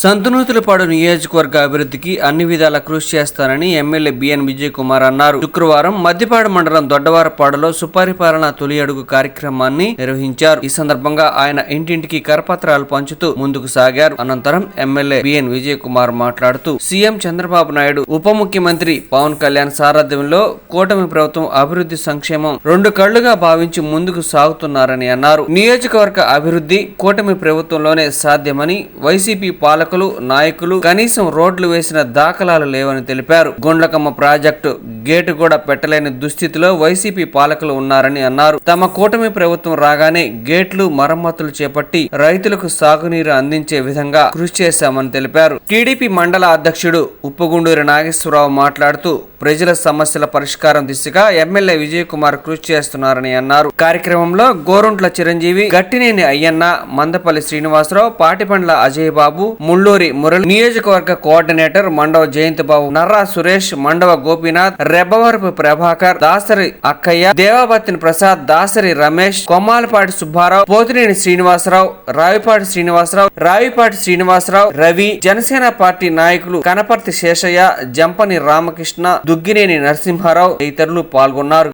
సంతనూతులపాడు నియోజకవర్గ అభివృద్ధికి అన్ని విధాల కృషి చేస్తానని ఎమ్మెల్యే బిఎన్ విజయ్ కుమార్ అన్నారు. శుక్రవారం మద్దిపాడు మండలం దొడ్డవారపాడులో సుపరిపాలన తొలి అడుగు కార్యక్రమాన్ని నిర్వహించారు. ఈ సందర్భంగా ఆయన ఇంటింటికి కరపత్రాలు పంచుతూ ముందుకు సాగారు. అనంతరం ఎమ్మెల్యే బిఎన్ విజయ్ కుమార్ మాట్లాడుతూ సీఎం చంద్రబాబు నాయుడు, ఉప ముఖ్యమంత్రి పవన్ కళ్యాణ్ సారథ్యంలో కూటమి ప్రభుత్వం అభివృద్ధి సంక్షేమం రెండు కళ్లుగా భావించి ముందుకు సాగుతున్నారని అన్నారు. నియోజకవర్గ అభివృద్ధి కూటమి ప్రభుత్వంలోనే సాధ్యమని, వైసీపీ పాలకులు నాయకులు కనీసం రోడ్లు వేసిన దాఖలాలు లేవని తెలిపారు. గుండ్లకమ్మ ప్రాజెక్టు గేటు కూడా పెట్టలేని దుస్థితిలో వైసీపీ పాలకులు ఉన్నారని అన్నారు. తమ కూటమి ప్రభుత్వం రాగానే గేట్లు మరమ్మతులు చేపట్టి రైతులకు సాగునీరు అందించే విధంగా కృషి చేశామని తెలిపారు. టీడీపీ మండల అధ్యక్షుడు ఉప్పుగుండూరి నాగేశ్వరరావు మాట్లాడుతూ ప్రజల సమస్యల పరిష్కారం దిశగా ఎమ్మెల్యే విజయ్ కుమార్ కృషి చేస్తున్నారని అన్నారు. కార్యక్రమంలో గోరుంట్ల చిరంజీవి, గట్టినేని అయ్యన్న, మందపల్లి శ్రీనివాసరావు, పాటిపండ్ల అజయ్ బాబు, ముళ్ళూరి మురళి, నియోజకవర్గ కోఆర్డినేటర్ మండవ జయంతిబాబు, నర్రా సురేష్, మండవ గోపీనాథ్, రెబ్బవరపు ప్రభాకర్, దాసరి అక్కయ్య, దేవాబత్తిని ప్రసాద్, దాసరి రమేష్, కొమ్మాలపాటి సుబ్బారావు, పోతినేని శ్రీనివాసరావు, రావిపాటి శ్రీనివాసరావు, రవి, జనసేన పార్టీ నాయకులు కనపర్తి శేషయ్య, జంపని రామకృష్ణ, దుగ్గినేని నరసింహారావు తదితరులు పాల్గొన్నారు.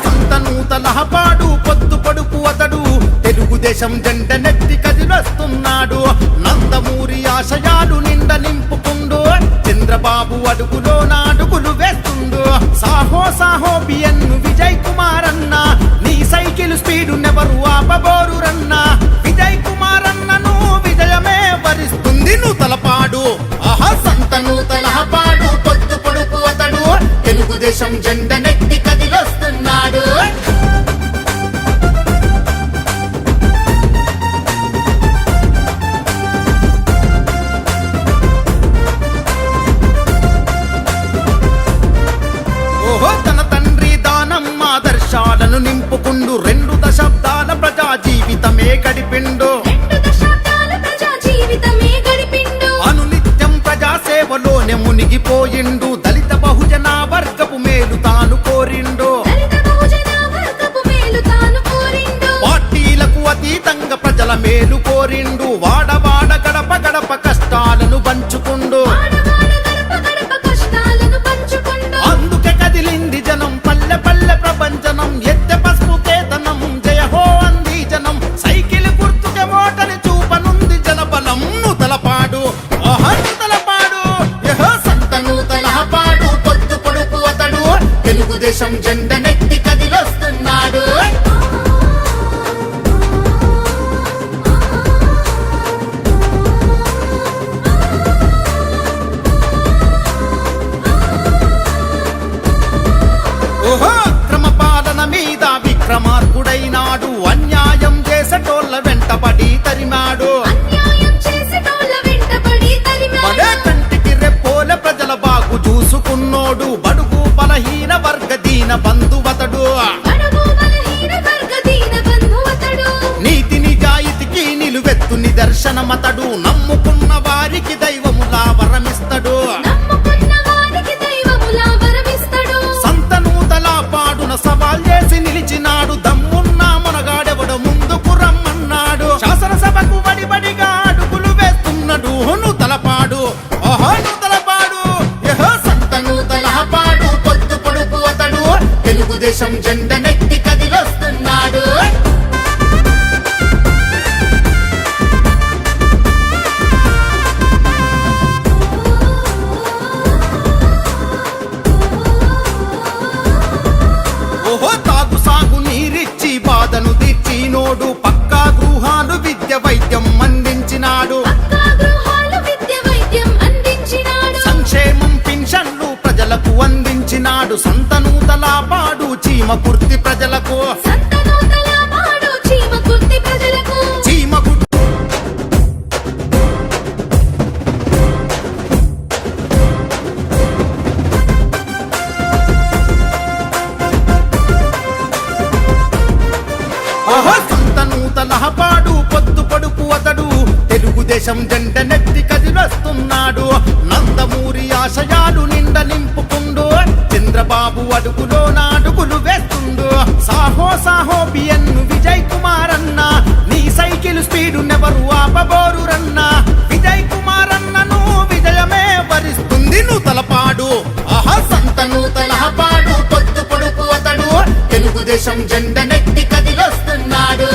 సంతనూతలపాడు పొద్దు పొడుపు అతడు తెలుగుదేశం జెండ నెత్తి కదిలొస్తున్నాడు. నందమూరి ఆశయాలు నిండ నింపుకుండు, చంద్రబాబు అడుగులో నాడుగులు వేస్తుండు. సాహో సాహో బిఎన్ విజయ్ కుమార్ అన్న, నీ సైకిల్ స్పీడు నెవరు ఆపబోరు రన్నా. విజయ్ కుమార్ అన్నను విజయమే వరిస్తుంది నూతలపాడు. సంతనూతలపాడు పొద్దు పొడుపు అతడు తెలుగుదేశం జెండ నెత్తి కదిలొస్తున్నాడు. ఆదర్శాలను నింపుకుండు, 2 దశాబ్దాల ప్రజా జీవితమే గడిపిండు. అనునిత్యం ప్రజా సేవలోనే మునిగిపోయిండు. దళిత బహుజన వర్గపు మేలు తాను కోరిండు. పార్టీలకు అతీతంగా ప్రజల మేలు కోరిండు. వాడవాడ గడప గడప కష్టాలను పంచుకుండు. అందుకే కదిలింది జనం, పల్లె పల్లె ప్రపంచనం, ఎత్తె పసుపు కేతనం, జయ హో అంది జనం. సైకిల్ గుర్తుకే ఓటని చూపనుంది జనబలం. నూతలపాడు నూతలపాడు సంతనూతలపాడు పొద్దు పొడుపు అతడు తెలుగుదేశం జెండ నెత్తి కదిలొస్తున్నాడు. అక్రమ పాలన మీద విక్రమార్కుడైనాడు. అన్యాయం చేసేటోళ్ళ వెంటబడి తరిమాడు. పడే కంటికి రెప్పోల ప్రజల బాగు చూసుకున్నోడు. బడుగు బలహీన వర్గ దీన బంధువతడు. నీతి నిజాయితీకి నిలువెత్తు నిదర్శనమతడు. నమ్ముకున్న వారికి దైవములా వరమిస్తడు. సవాల్ చేసి నిలిచినాడు. దమ్మున్న మనగాడెవడ ముందుకు రమ్మన్నాడు. శాసనసభకు వడిబడిగా అడుగులు వేస్తున్నాడు. నూతలపాడు నూతలపాడు సంతనూతలపాడు పొద్దు పొడుపు అతడు తెలుగుదేశం జెండ నెత్తి కదిలొస్తున్నాడు. తాగు సాగు నీరిచ్చి బాధను తీర్చినోడు. పక్కా గృహాలు విద్య వైద్యం అందించినాడు. సంక్షేమం పింఛన్లు ప్రజలకు అందించినాడు. సంతనూతలపాడు చీమ కుర్తి ప్రజలకు సంతనూతలపాడు పొద్దు పొడుపు అతడు తెలుగుదేశం జెండ నెత్తి కదిలొస్తున్నాడు. నందమూరి ఆశయాలు నిండ బాబు అడుగులో నాడుగులు వేస్తుండు. సాహో సాహో బిఎన్ విజయ్ కుమార్ అన్న, నీ సైకిల్ స్పీడు నెవరు ఆపబోరు రన్న. విజయ్ కుమార్ అన్నను విజయమే వరిస్తుంది నూతలపాడు. ఆహా సంత నూతలపాడు పొద్దు పొడుపు అతడు, తెలుగుదేశం జెండ నెట్టి కదిలొస్తున్నాడు.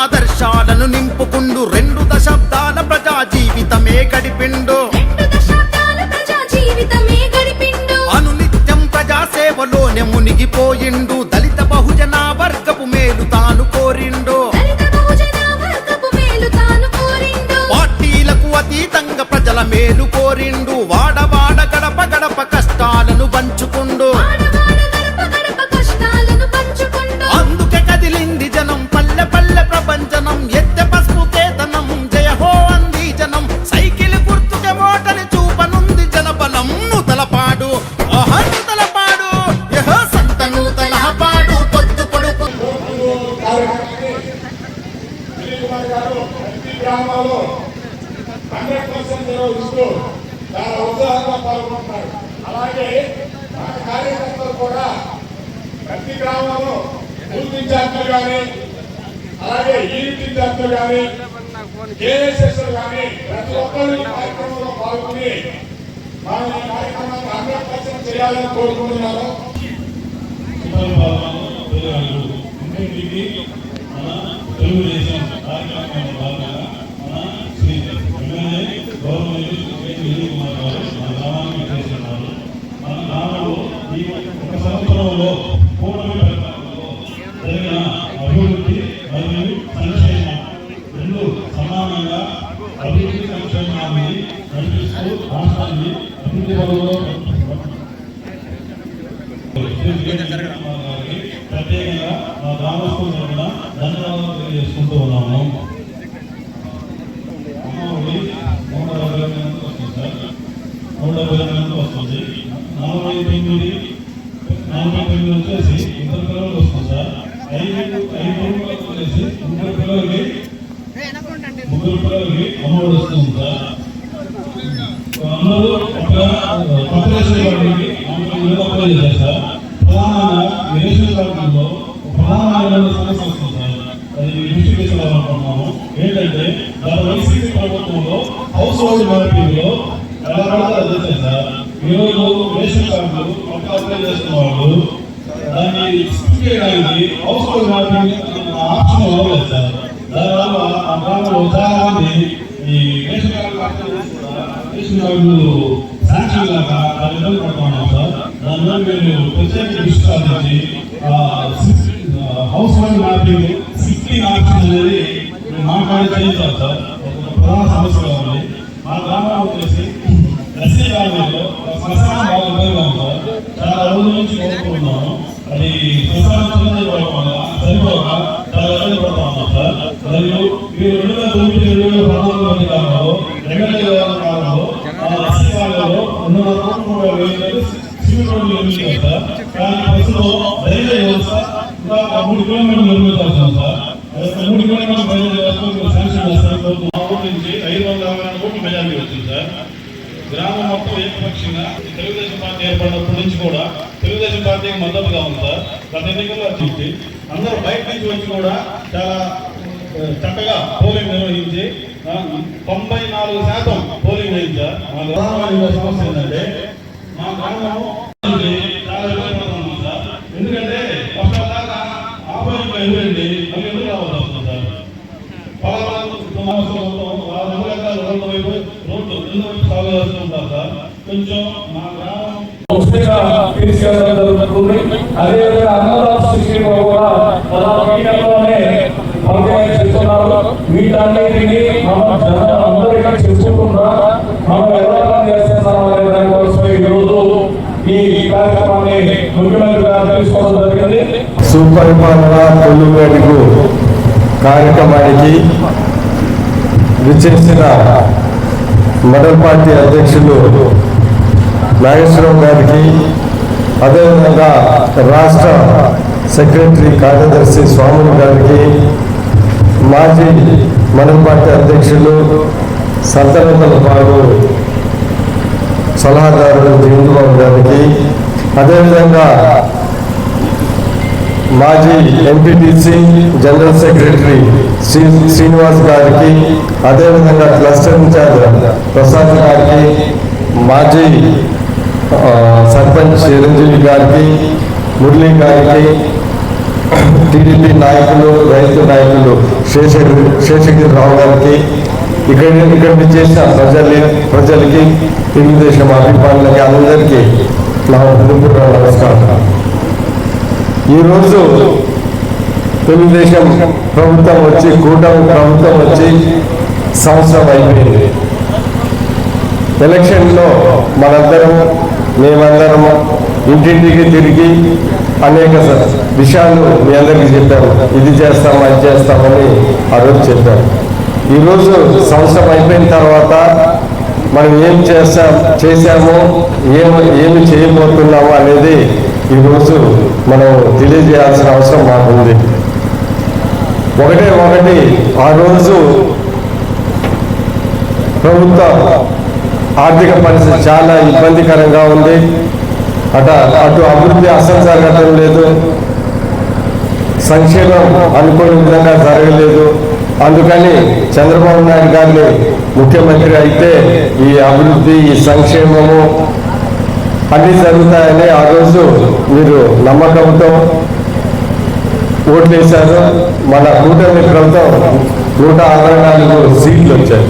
ఆదర్శాలను నింపుకుండు 2 దశాబ్దాల ప్రజా జీవితమే గడిపిండు. అనునిత్యం ప్రజా సేవలోనే మునిగిపోయిండు. దళిత బహుజన వర్గపు మేలు తాను కోరిండు. పార్టీలకు అతీతంగా ప్రజల మేలు కోరిండు. వాడవాడ గడప గడప కష్టాలను పంచుకుండు. అందుకే కదిలింది జనం పల్లె పల్లె ప్రపంచనం. ఎత్తె పసుపు కేతనం జయ హో అంది జనం. సైకిల్ గుర్తుకే మోటని చూపనుంది జనబలం నూతలపాడు. ఆహా నూతలపాడు యహో సంత నూతలపాడు పొద్దు పొడుపు. గ్రామాల్లో 100% నిర్వహిస్తూ చాలా ఉత్సాహంగా పాల్గొంటున్నారు. అలాగే మన కార్యకర్తలు కూడా ప్రతి గ్రామంలో బూత్ ఇన్ఛార్జీలు కానీ, అలాగే యూనిట్ ఇన్ఛార్జీలు కానీ, కేఎస్ఎస్ కానీ ప్రతి ఒక్కరు ఈ కార్యక్రమంలో పాల్గొని మనం ఈ కార్యక్రమాన్ని 100% చేయాలని కోరుకుంటున్నాను. తెలుగుదేశం కార్యక్రమంలో భాగంగా మన శ్రీ ఎమ్మెల్యే గవర్నమెంట్ విజయ్ కుమార్ గారు మన గ్రామానికి చేస్తున్నారు. మన గ్రామంలో ఈ 1 సంవత్సరంలో కూటమి పరిపాలనలో జరిగిన అభివృద్ధి మరియు సంక్షేమం 2 సమానంగా అభివృద్ధి సంక్షేమాన్ని నడిపిస్తూ రాష్ట్రాన్ని అభివృద్ధి పనుల్లో ప్రత్యేకంగా మా గ్రామస్తుల తరఫున ధన్యవాదాలు తెలియజేసుకుంటూ ఉన్నాము. అమ్మఒడి 170 వస్తుంది సార్, 170 వస్తుంది. 49 వచ్చేసి 2 పిల్లలకు వస్తుంది సార్. 5 వచ్చేసి 3 పిల్లలకి అమ్మఒడి వస్తుంది సార్. అందరూ పత్రేశ్వరి వారికి అప్లై చేశారు సార్. ప్రధానంగా రేషన్ కార్డులో ప్రధానమైన సమస్య వస్తుంది సార్. అది దృష్టి తీసుకోవాలనుకుంటున్నాము. ఏంటంటే గత వైసీపీ ప్రభుత్వంలో హౌస్ హోల్డ్ మార్పిడిలో ఎలా పడితే అది వచ్చాయి సార్. ఈరోజు రేషన్ కార్డులు అప్లై చేస్తున్న వాళ్ళు దాన్ని చేయడానికి హౌస్ హోల్డ్ మార్పిడి ఆప్షన్ ఇవ్వలేదు సార్. దానివల్ల ఆ గ్రామంలో చాలా మంది ఈ రేషన్ కార్డులు శాంక్షన్ లాగా ఇబ్బంది పడుతున్నాం సార్. దానివల్ల మీరు ప్రత్యేక దృష్టి సాధించి హౌస్ హోల్డ్ మ్యాపింగ్ 16 ఆప్షన్ అనేది మాట్లాడి చేయించాలి సార్. ఒక ప్రధాన సమస్య కావాలి. మా గ్రామంలో వచ్చేసి ఎస్సీ కాలనీలో శ్మశానం బాగా ఉపయోగం సార్. చాలా రోజుల నుంచి కోరుకుంటున్నాము. అది శ్మశానం సరిపోక చాలా ఇబ్బంది పడుతూ ఉన్నాం సార్. మరియు మీరు 2009-2014 కాలంలో ఎమ్మెల్యే కాలంలో ఎస్సీ కాలంలో 230,000 సివిల్ రోడ్లు నిర్మించారు సార్. కానీ ప్రస్తుతం రైల్వే వ్యవస్థ ఇంకా 3 కిలోమీటర్లు నిర్మించాల్సింది సార్. 3 కిలోమీటర్ల రైల్వే వ్యవస్థ శాంక్షన్ చేస్తారు. మా ఊరి నుంచి 550 కోట్ల మెజారిటీ వచ్చింది సార్. గ్రామం మొత్తం ఏకపక్షంగా తెలుగుదేశం పార్టీ ఏర్పడినప్పటి నుంచి కూడా తెలుగుదేశం పార్టీకి మద్దతుగా ఉంది సార్. గత ఎన్నికల్లో వచ్చి అందరూ బయట నుంచి వచ్చి కూడా చాలా చక్కగా పోలింగ్ నిర్వహించి 94% పోలింగ్ అయింది సార్. మా గ్రామంలో సమస్య ఏంటంటే మా గ్రామం చాలా ఇబ్బంది సార్. ఎందుకంటే దాకా ఆపోజిట్ ఎదురండి మళ్ళీ ఎందుకు రావాల్సి వస్తుంది సార్. కొంచెం మా గ్రామం తీసుకెళ్ళడం జరుగుతుంది. అదేవిధంగా అన్నదాత స్కీమ్ కూడా చేస్తున్నారు. వీటన్నిటినీ మనం జనం అందరికీ చెప్పుకుంటా మనం ఎలా చేస్తున్నాం అనే దానికోసం ఈరోజు ఈ కార్యక్రమాన్ని ముఖ్యమంత్రి గారు తీసుకోవడం జరిగింది. సుపరిపాలన తొలి అడుగు కార్యక్రమానికి విచ్చేసిన మండల పార్టీ అధ్యక్షులు నాగేశ్వరరావు గారికి, అదేవిధంగా రాష్ట్ర సెక్రటరీ కార్యదర్శి స్వాములు గారికి, మాజీ మండల పార్టీ అధ్యక్షులు సంతనతలపాడు సలహాదారులు జయంతిబాబు గారికి, అదేవిధంగా మాజీ ఎంపీటీసీ జనరల్ సెక్రటరీ శ్రీనివాస్ గారికి, అదేవిధంగా క్లస్టర్ ఇన్ఛార్జ్ ప్రసాద్ గారికి, మాజీ సర్పంచ్ చిరంజీవి గారికి, మురళీ గారికి, టీడీపీ నాయకులు, రైతు నాయకులు శేషగిరి రావు గారికి, ఇక్కడ చేసిన ప్రజలకి, తెలుగుదేశం అభిమానులకి అందరికీ నా హృదయపూర్వక నమస్కారం. ఈరోజు తెలుగుదేశం ప్రభుత్వం వచ్చి, కూటమి ప్రభుత్వం వచ్చి సంవత్సరం అయిపోయింది. ఎలక్షన్లో మేమందరము ఇంటింటికి తిరిగి అనేక విషయాలు మీ అందరికీ చెప్పాము. ఇది చేస్తాం, అది చేస్తామని ఆ రోజు చెప్పాము. ఈరోజు సంవత్సరం అయిపోయిన తర్వాత మనం ఏం చేశామో ఏమి చేయబోతున్నామో అనేది ఈరోజు మనం తెలియజేయాల్సిన అవసరం మాకుంది. ఒకటి ఆ రోజు ప్రభుత్వ ఆర్థిక పరిస్థితి చాలా ఇబ్బందికరంగా ఉంది. అటు అభివృద్ధి అసలు జరగటం లేదు, సంక్షేమం అనుకోని విధంగా జరగలేదు. అందుకని చంద్రబాబు నాయుడు గారిని ముఖ్యమంత్రి అయితే ఈ అభివృద్ధి, ఈ సంక్షేమము అన్నీ జరుగుతాయని ఆ రోజు మీరు నమ్మకంతో ఓట్లేశారు. మన కూటమి ప్రభుత్వం 164 సీట్లు వచ్చాయి.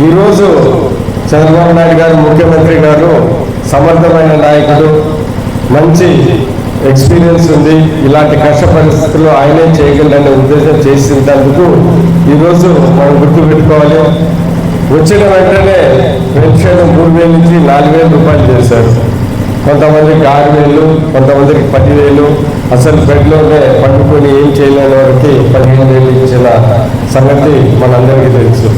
ఈరోజు చంద్రబాబు నాయుడు గారు ముఖ్యమంత్రి గారు సమర్థమైన నాయకుడు, మంచి ఎక్స్పీరియన్స్ ఉంది. ఇలాంటి కష్ట పరిస్థితుల్లో ఆయనే చేయగలనే ఉద్దేశం చేసినందుకు ఈరోజు మనం గుర్తుపెట్టుకోవాలి. వచ్చిన వెంటనే పెన్షన్ 3,000 నుంచి 4,000 రూపాయలు చేశారు. కొంతమందికి 6,000, కొంతమందికి 10,000, అసలు బెడ్లోనే పండుకొని ఏం చేయలేని వారికి 15,000 ఇచ్చిన సంగతి మనందరికీ తెలుసు.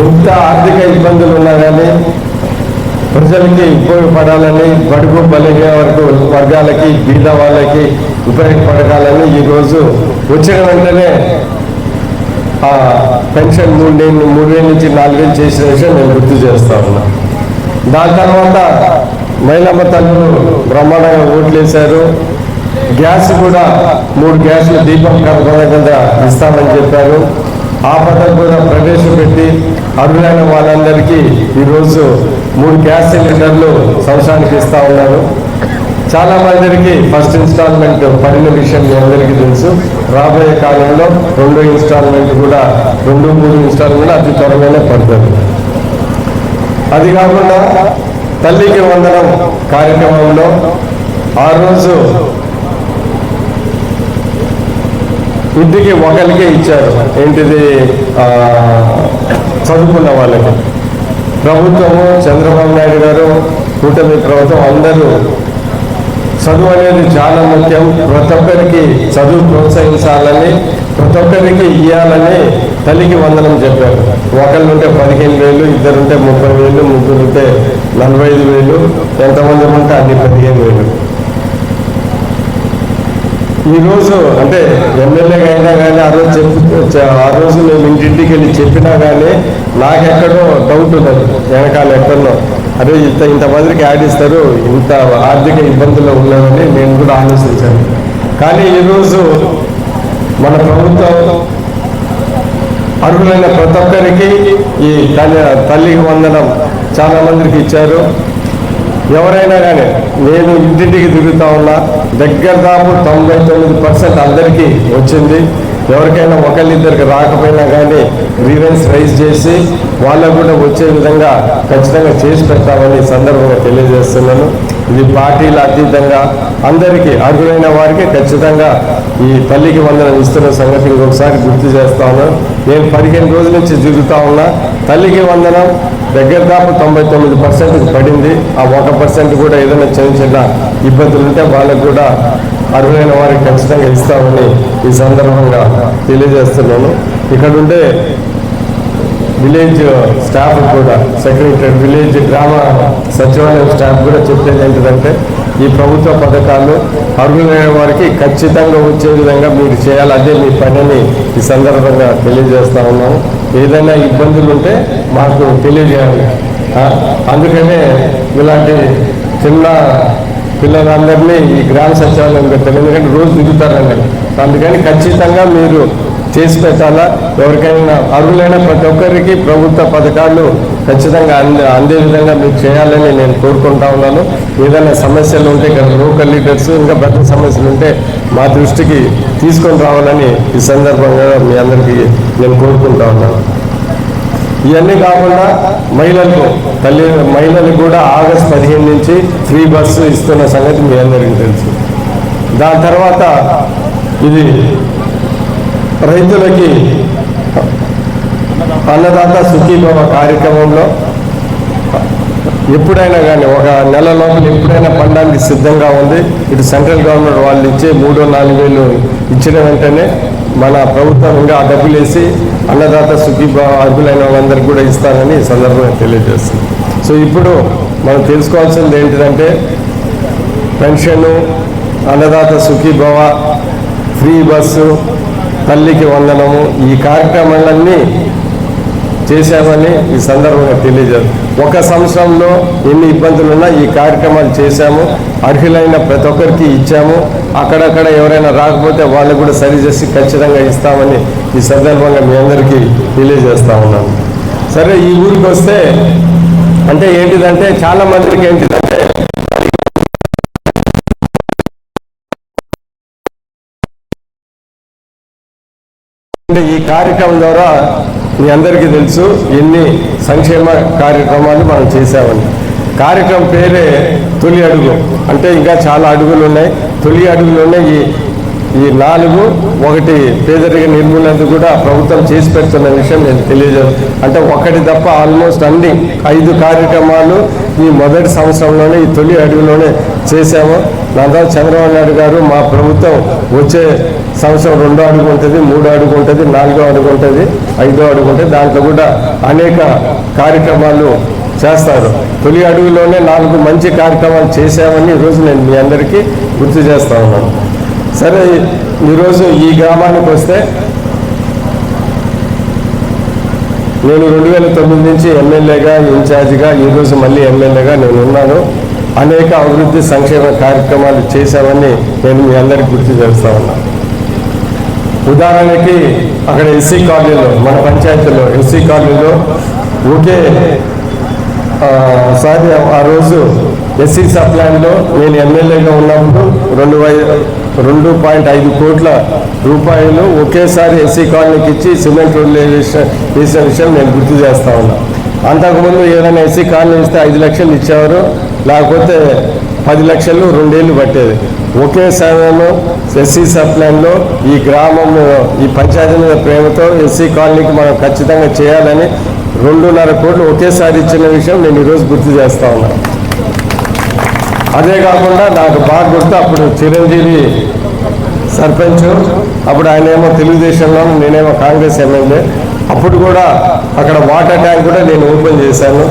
ఎంత ఆర్థిక ఇబ్బందులు ఉన్నా కానీ ప్రజలకి ఉపయోగపడాలని, బడుగు బలహీన వర్గాలకి, బీద వాళ్ళకి ఉపయోగపడాలని ఈరోజు వచ్చిన వెంటనే ఆ పెన్షన్ 3,000 నుంచి 4,000 చేసిన విషయం నేను గుర్తు చేస్తా ఉన్నా. దాని తర్వాత మహిళమ్మ తల్లులు బ్రహ్మాండంగా ఓట్లేశారు. గ్యాస్ కూడా 3 గ్యాసులు దీపం కింద ఇస్తామని చెప్పారు. ఆ పథకం కూడా ప్రవేశపెట్టి అర్హులైన వాళ్ళందరికీ ఈరోజు 3 గ్యాస్ సిలిండర్లు సంవత్సరానికి ఇస్తా ఉన్నారు. చాలా మందికి ఫస్ట్ ఇన్స్టాల్మెంట్ పడిన విషయం మీ అందరికీ తెలుసు. రాబోయే కాలంలో 2వ ఇన్స్టాల్మెంట్ కూడా 2, 3 ఇన్స్టాల్మెంట్ అతి త్వరగానే పడుతుంది. అది కాకుండా తల్లికి వందనం కార్యక్రమంలో ఆ రోజు ఇంటికి ఒకరికే ఇచ్చారు. ఏంటిది? చదువుకున్న వాళ్ళకి. ప్రభుత్వము, చంద్రబాబు నాయుడు గారు, కూటమి ప్రభుత్వం అందరూ చదువు అనేది చాలా ముఖ్యం, ప్రతి ఒక్కరికి చదువు ప్రోత్సహించాలని, ప్రతి ఒక్కరికి ఇవ్వాలని తల్లికి వందనం చెప్పారు. ఒకళ్ళుంటే 15,000, ఇద్దరుంటే 30,000, ముగ్గురుంటే 45,000, ఎంతమంది ఉంటే అన్ని 15,000. ఈరోజు అంటే ఎమ్మెల్యేగా అయినా కానీ ఆ రోజు మేము ఇంటింటికి వెళ్ళి చెప్పినా కానీ నాకెక్కడో డౌట్ ఉన్నది, వెనకాల ఎక్కడో అదే ఇంతమందికి యాడ్ ఇస్తారు, ఇంత ఆర్థిక ఇబ్బందులు ఉన్నాయని నేను కూడా ఆలోచించాను. కానీ ఈరోజు మన ప్రభుత్వం అర్హులైన ప్రతి ఒక్కరికి ఈ తల్లికి వందనం చాలా మందికి ఇచ్చారు. ఎవరైనా కానీ నేను ఇంటింటికి తిరుగుతా ఉన్నా, దగ్గర దాపు 99% అందరికీ వచ్చింది. ఎవరికైనా ఒకళ్ళిద్దరికి రాకపోయినా కానీ గ్రీవెన్స్ రైజ్ చేసి వాళ్ళకు కూడా వచ్చే విధంగా ఖచ్చితంగా చేసి పెడతామని సందర్భంగా తెలియజేస్తున్నాను. ఇది పార్టీల అతీతంగా అందరికీ అర్హులైన వారికి ఖచ్చితంగా ఈ తల్లికి వందనం ఇస్తున్న సంగతి ఇంకొకసారి గుర్తు చేస్తా ఉన్నాను. నేను 15 రోజుల నుంచి తిరుగుతా ఉన్నా. తల్లికి వందనం దగ్గర దాపు 99% పడింది. ఆ 1% కూడా ఏదైనా చిన్న ఇబ్బందులు ఉంటే వాళ్ళకు కూడా అర్హులైన వారికి ఖచ్చితంగా ఇస్తామని ఈ సందర్భంగా తెలియజేస్తున్నాను. ఇక్కడ ఉండే విలేజ్ స్టాఫ్ కూడా, సెక్రటరీ, విలేజ్ గ్రామ సచివాలయం స్టాఫ్ కూడా చెప్పేది ఏంటిదంటే ఈ ప్రభుత్వ పథకాలు అర్హులైన వారికి ఖచ్చితంగా వచ్చే విధంగా మీరు చేయాలి. అదే మీ పనిని ఈ సందర్భంగా తెలియజేస్తా ఉన్నాము. ఏదైనా ఇబ్బందులు ఉంటే మాకు తెలియజేయాలి. అందుకనే ఇలాంటి చిన్న పిల్లలందరినీ ఈ గ్రామ సచివాలయం పెట్టాలి. ఎందుకంటే రోజు దిగుతారండి. అందుకని ఖచ్చితంగా మీరు చేసి పెట్టాలా. ఎవరికైనా అర్హులైన ప్రతి ఒక్కరికి ప్రభుత్వ పథకాలు ఖచ్చితంగా అందే విధంగా మీరు చేయాలని నేను కోరుకుంటా ఉన్నాను. ఏదైనా సమస్యలు ఉంటే ఇక్కడ లోకల్ లీడర్స్ ఇంకా పెద్ద సమస్యలు ఉంటే మా దృష్టికి తీసుకొని రావాలని ఈ సందర్భంగా మీ అందరికీ నేను కోరుకుంటా ఉన్నాను. ఇవన్నీ కాకుండా మహిళలకు కూడా ఆగస్టు 15 నుంచి ఫ్రీ బస్సు ఇస్తున్న సంగతి మీ అందరికీ తెలుసు. దాని తర్వాత ఇది రైతులకి అన్నదాత సుఖీభవ కార్యక్రమంలో ఎప్పుడైనా కానీ ఒక నెల లోపల ఎప్పుడైనా పండడానికి సిద్ధంగా ఉంది. ఇటు సెంట్రల్ గవర్నమెంట్ వాళ్ళు ఇచ్చే 3-4 వేలు ఇచ్చిన వెంటనే మన ప్రభుత్వం ఇంకా ఆ డబ్బులు వేసి అన్నదాత సుఖీభవ అర్హులైన వాళ్ళందరికీ కూడా ఇస్తానని ఈ సందర్భంగా తెలియజేస్తుంది. సో ఇప్పుడు మనం తెలుసుకోవాల్సింది ఏంటిదంటే pension, Annadata Sukhibhava, free bus, తల్లికి వందనము, ఈ కార్యక్రమాలన్నీ చేశామని ఈ సందర్భంగా తెలియజేస్తాం. ఒక సంవత్సరంలో ఎన్ని ఇబ్బందులున్నా ఈ కార్యక్రమాలు చేశాము. అర్హులైన ప్రతి ఒక్కరికి ఇచ్చాము. అక్కడక్కడ ఎవరైనా రాకపోతే వాళ్ళకు కూడా సరిచేసి ఖచ్చితంగా ఇస్తామని ఈ సందర్భంగా మీ అందరికీ తెలియజేస్తా ఉన్నాను. సరే, ఈ ఊరికి వస్తే అంటే ఏంటిదంటే చాలా మందికి ఏంటిదంటే ఈ కార్యక్రమం ద్వారా మీ అందరికీ తెలుసు ఎన్ని సంక్షేమ కార్యక్రమాలు మనం చేశామని. కార్యక్రమం పేరే తొలి అడుగు. అంటే ఇంకా చాలా అడుగులు ఉన్నాయి. తొలి అడుగులోనే ఈ 4 ఒకటి పేదరిక నిర్మూలన కూడా ప్రభుత్వం చేసి పెడుతున్న విషయం నేను తెలియజేస్తాను. అంటే ఒకటి తప్ప ఆల్మోస్ట్ అన్ని 5 కార్యక్రమాలు ఈ మొదటి సంవత్సరంలోనే ఈ తొలి అడుగులోనే చేశాము. దాని తర్వాత చంద్రబాబు నాయుడు గారు మా ప్రభుత్వం వచ్చే సంవత్సరం 2వ అడుగు ఉంటుంది, 3వ అడుగు ఉంటుంది, 4వ అడుగు ఉంటుంది, 5వ అడుగు ఉంటుంది. దాంట్లో కూడా అనేక కార్యక్రమాలు చేస్తారు. తొలి అడుగులోనే 4 మంచి కార్యక్రమాలు చేశామని ఈరోజు నేను మీ అందరికీ గుర్తు చేస్తా ఉన్నాను. సరే, ఈరోజు ఈ గ్రామానికి వస్తే నేను 2009 నుంచి ఎమ్మెల్యేగా, ఇన్ఛార్జిగా, ఈరోజు మళ్ళీ ఎమ్మెల్యేగా నేను ఉన్నాను. అనేక అభివృద్ధి సంక్షేమ కార్యక్రమాలు చేశామని నేను మీ అందరికీ గుర్తు చేస్తా ఉన్నాను. ఉదాహరణకి అక్కడ ఎస్సీ కాలనీలో, మన పంచాయతీలో ఎస్సీ కాలనీలో ఒకే సారి ఆ రోజు ఎస్సీ సప్లాన్లో నేను ఎమ్మెల్యేగా ఉన్నప్పుడు 2.5 కోట్ల రూపాయలు ఒకేసారి ఎస్సీ కాలనీకి ఇచ్చి సిమెంట్ రోడ్లు వేసిన విషయం నేను గుర్తు చేస్తా ఉన్నా. అంతకుముందు ఏదైనా ఎస్సీ కాలనీ ఇస్తే 5 లక్షలు ఇచ్చేవారు, లేకపోతే 10 లక్షలు 2 ఏళ్ళు పట్టేది. ఒకే సమయంలో ఎస్సీ సప్లాన్లో ఈ గ్రామం, ఈ పంచాయతీ మీద ప్రేమతో ఎస్సీ కాలనీకి మనం ఖచ్చితంగా చేయాలని 2.5 కోట్లు ఒకేసారి ఇచ్చిన విషయం నేను ఈరోజు గుర్తు చేస్తా ఉన్నాను. అదే కాకుండా నాకు బాగా గుర్తు, అప్పుడు చిరంజీవి సర్పంచ్, అప్పుడు ఆయనేమో తెలుగుదేశంలో, నేనేమో కాంగ్రెస్ ఎమ్మెల్యే. అప్పుడు కూడా అక్కడ వాటర్ ట్యాంక్ కూడా నేను ఓపెన్ చేశాను.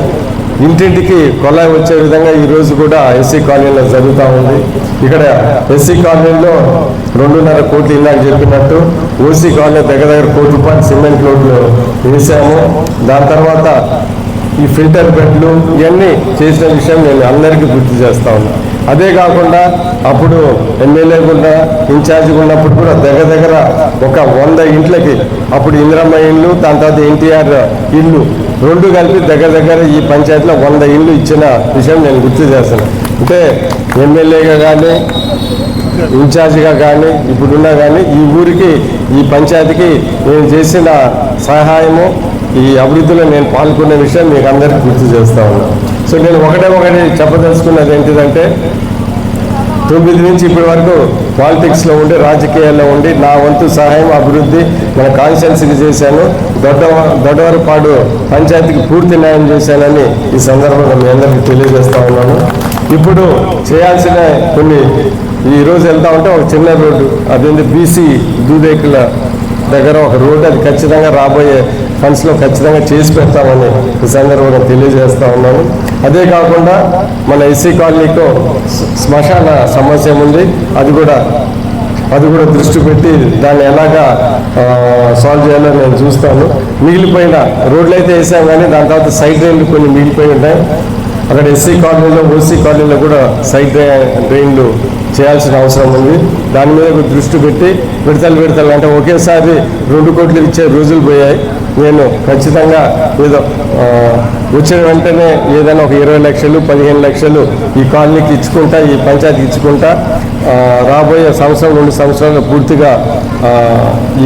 ఇంటింటికి కొలాయి వచ్చే విధంగా ఈరోజు కూడా ఎస్సీ కాలనీలో జరుగుతూ ఉంది. ఇక్కడ ఎస్సీ కాలనీలో 2.5 కోట్లు ఇందాక చెప్పినట్టు, ఓసీ కాలనీ దగ్గర ₹1 కోటి సిమెంట్ రోడ్లు వేసాము. దాని తర్వాత ఈ ఫిల్టర్ బెడ్లు ఇవన్నీ చేసిన విషయం నేను అందరికీ గుర్తు చేస్తా ఉన్నాను. అదే కాకుండా అప్పుడు ఎమ్మెల్యే కూడా, ఇన్ఛార్జ్ ఉన్నప్పుడు కూడా దగ్గర ఒక 100 ఇంట్లకి, అప్పుడు ఇందిరమ్మ ఇల్లు, దాని తర్వాత ఎన్టీఆర్ ఇల్లు 2 కలిపి దగ్గర ఈ పంచాయతీలో 100 ఇల్లు ఇచ్చిన విషయం నేను గుర్తు చేస్తాను. అంటే ఎమ్మెల్యేగా కానీ, ఇన్ఛార్జిగా కానీ, ఇప్పుడున్నా కానీ ఈ ఊరికి, ఈ పంచాయతీకి నేను చేసిన సహాయము, ఈ అభివృద్ధిలో నేను పాల్గొన్న విషయం మీకు అందరికీ గుర్తు చేస్తా ఉన్నాను. సో నేను ఒకటి చెప్పదలుచుకున్నది ఏంటిదంటే, 9 నుంచి ఇప్పటి వరకు పాలిటిక్స్లో ఉండి, రాజకీయాల్లో ఉండి నా వంతు సహాయం, అభివృద్ధి మన కాన్స్టిట్యున్సీకి చేశాను. దొడ్డవరపాడు పంచాయతీకి పూర్తి న్యాయం చేశానని ఈ సందర్భంగా మీ అందరికీ తెలియజేస్తా ఉన్నాను. ఇప్పుడు చేయాల్సిన కొన్ని, ఈరోజు వెళ్తా ఉంటే ఒక చిన్న రోడ్డు, అదేంటి బీసీ దూదేకుల దగ్గర ఒక రోడ్డు, అది ఖచ్చితంగా రాబోయే ఫండ్స్లో ఖచ్చితంగా చేసి పెడతామని ఈ సందర్భంగా తెలియజేస్తా ఉన్నాను. అదే కాకుండా మన ఎస్సీ కాలనీతో శ్మశాన సమస్య ఉంది, అది కూడా దృష్టి పెట్టి దాన్ని ఎలాగా సాల్వ్ చేయాలో నేను చూస్తాను. మిగిలిపోయిన రోడ్లు అయితే వేసాం కానీ దాని తర్వాత సైడ్ డ్రైన్లు కొన్ని మిగిలిపోయి ఉంటాయి. అక్కడ ఎస్సీ కాలనీలో ఓసీ కాలనీలో కూడా సైడ్ డ్రైన్లు చేయాల్సిన అవసరం ఉంది. దాని మీద దృష్టి పెట్టి విడతలు అంటే ఒకేసారి 2 కోట్లు ఇచ్చే రోజులు పోయాయి. నేను ఖచ్చితంగా ఏదో వచ్చిన వెంటనే ఏదైనా ఒక 20 లక్షలు 15 లక్షలు ఈ కాలనీకి ఇచ్చుకుంటా, ఈ పంచాయతీకి ఇచ్చుకుంటా రాబోయే సంవత్సరం 2 సంవత్సరాలు పూర్తిగా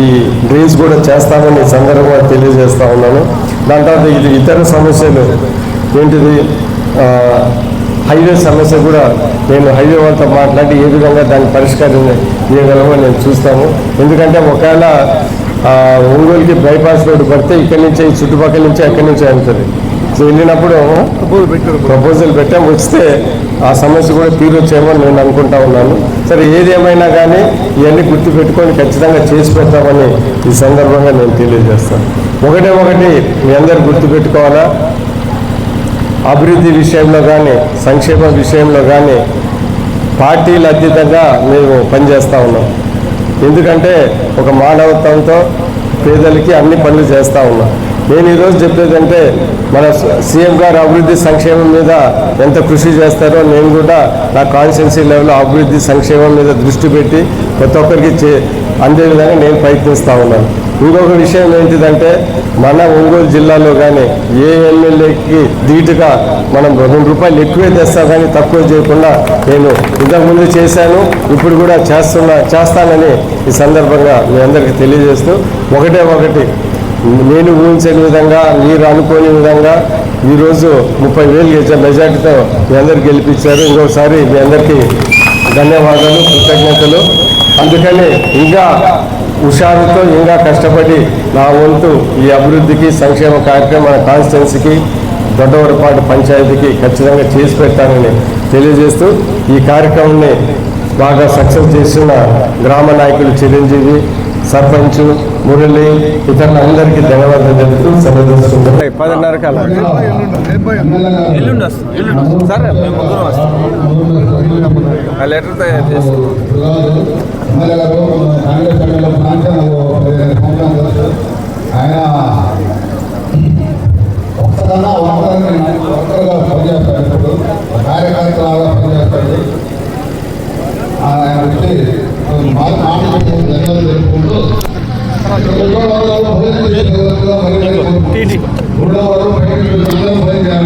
ఈ డ్రైన్స్ కూడా చేస్తామని సందర్భంగా తెలియజేస్తా ఉన్నాను. దాని తర్వాత ఇది ఇతర సమస్యలు ఏంటిది, హైవే సమస్య కూడా నేను హైవే వాళ్ళతో మాట్లాడి ఏ విధంగా దాన్ని పరిష్కారం చేయగలమో నేను చూస్తాము. ఎందుకంటే ఒకవేళ ఒంగోలుకి బైపాస్ రోడ్డు పడితే ఇక్కడి నుంచే ఈ చుట్టుపక్కల నుంచే ఎక్కడి నుంచే వెళ్తుంది. సో వెళ్ళినప్పుడు ప్రపోజల్ పెట్టాం, వస్తే ఆ సమస్య కూడా తీరొచ్చేమో నేను అనుకుంటా ఉన్నాను. సరే, ఏది ఏమైనా కానీ ఇవన్నీ గుర్తుపెట్టుకొని ఖచ్చితంగా చేసి పెడతామని ఈ సందర్భంగా నేను తెలియజేస్తాను. ఒకటి మీ అందరు గుర్తుపెట్టుకోవాలా, అభివృద్ధి విషయంలో కానీ సంక్షేమ విషయంలో కానీ పార్టీల అతీతంగా మేము పనిచేస్తూ ఉన్నాం. ఎందుకంటే ఒక మానవత్వంతో పేదలకి అన్ని పనులు చేస్తూ ఉన్నాం. నేను ఈరోజు చెప్పేదంటే మన సీఎం గారు అభివృద్ధి సంక్షేమం మీద ఎంత కృషి చేస్తారో నేను కూడా నా కాన్స్టిట్యున్సీ లెవెల్లో అభివృద్ధి సంక్షేమం మీద దృష్టి పెట్టి ప్రతి ఒక్కరికి అందే విధంగా నేను ప్రయత్నిస్తూ ఉన్నాను. ఇంకొక విషయం ఏంటిదంటే మన ఒంగోలు జిల్లాలో కానీ ఏ ఎమ్మెల్యేకి ధీటుగా మనం ₹2 ఎక్కువే తెస్తాం కానీ తక్కువ చేయకుండా నేను ఇంతకుముందు చేశాను, ఇప్పుడు కూడా చేస్తానని ఈ సందర్భంగా మీ అందరికీ తెలియజేస్తూ ఒకటి నేను ఊహించని విధంగా మీరు అనుకోని విధంగా ఈరోజు 30,000 మెజార్టీతో మీ అందరికి గెలిపించారు. ఇంకొకసారి మీ అందరికీ ధన్యవాదాలు, కృతజ్ఞతలు. అందుకని ఇంకా హుషారుతో ఇంకా కష్టపడి నా వంతు ఈ అభివృద్ధికి సంక్షేమ కార్యక్రమం మన కాన్స్టిట్యున్సీకి దొడ్డవరపాటు పంచాయతీకి ఖచ్చితంగా చేసి పెట్టానని తెలియజేస్తూ ఈ కార్యక్రమాన్ని బాగా సక్సెస్ చేసిన గ్రామ నాయకులు చిరంజీవి, సర్పంచ్ మురళి, ఇతరులందరికీ ధన్యవాదాలు తెలుపుతూ సెలవుకుంటున్నాం. 10:30 కాలం లెటర్ తయారు చేసి ఆయన